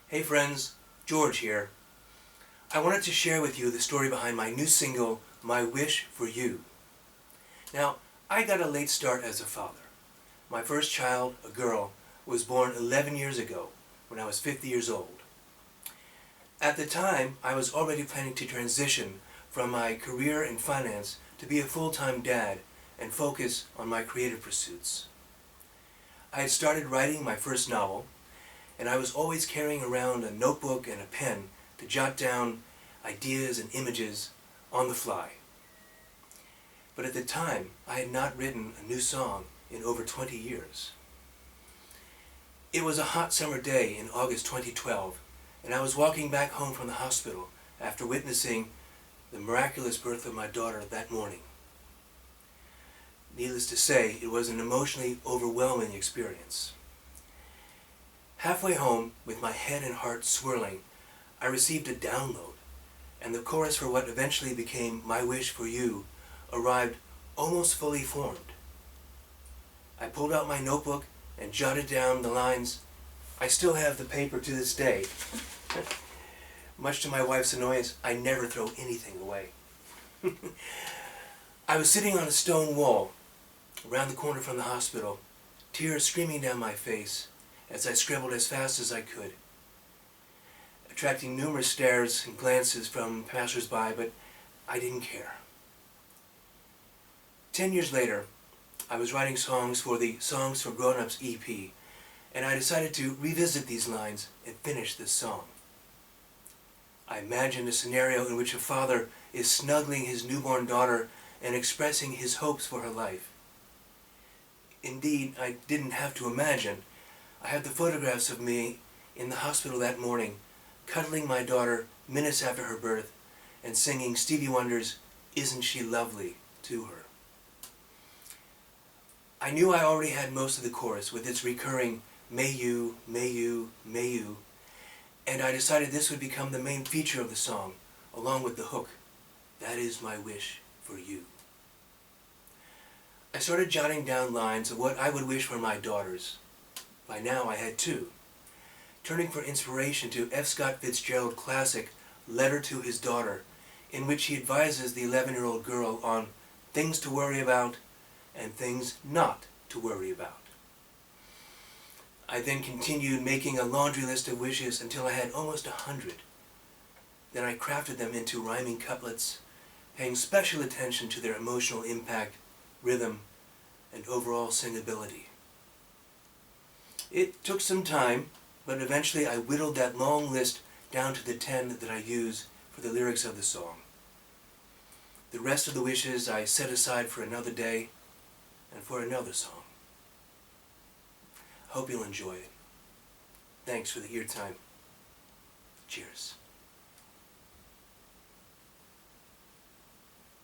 Hey friends, George here. I wanted to share with you the story behind my new single, My Wish for You. Now, I got a late start as a father. My first child, a girl, was born 11 years ago when I was 50 years old. At the time, I was already planning to transition from my career in finance to be a full-time dad and focus on my creative pursuits. I had started writing my first novel, and I was always carrying around a notebook and a pen to jot down ideas and images on the fly. But at the time, I had not written a new song in over 20 years. It was a hot summer day in August 2012, and I was walking back home from the hospital after witnessing the miraculous birth of my daughter that morning. Needless to say, it was an emotionally overwhelming experience. Halfway home, with my head and heart swirling, I received a download, and the chorus for what eventually became My Wish for You arrived almost fully formed. I pulled out my notebook and jotted down the lines. I still have the paper to this day. Much to my wife's annoyance, I never throw anything away. I was sitting on a stone wall around the corner from the hospital, tears streaming down my face as I scribbled as fast as I could, attracting numerous stares and glances from passers-by, but I didn't care. 10 years later, I was writing songs for the Songs for Grown-Ups EP, and I decided to revisit these lines and finish this song. I imagined a scenario in which a father is snuggling his newborn daughter and expressing his hopes for her life. Indeed, I didn't have to imagine. I had the photographs of me in the hospital that morning, cuddling my daughter minutes after her birth and singing Stevie Wonder's Isn't She Lovely to her. I knew I already had most of the chorus with its recurring may you, may you, may you, and I decided this would become the main feature of the song, along with the hook, that is my wish for you. I started jotting down lines of what I would wish for my daughters. By now I had two. Turning for inspiration to F. Scott Fitzgerald classic Letter to His Daughter, in which he advises the 11-year-old girl on things to worry about and things not to worry about. I then continued making a laundry list of wishes until I had almost 100. Then I crafted them into rhyming couplets, paying special attention to their emotional impact, rhythm, and overall singability. It took some time, but eventually I whittled that long list down to the 10 that I use for the lyrics of the song. The rest of the wishes I set aside for another day and for another song. Hope you'll enjoy it. Thanks for the ear time. Cheers.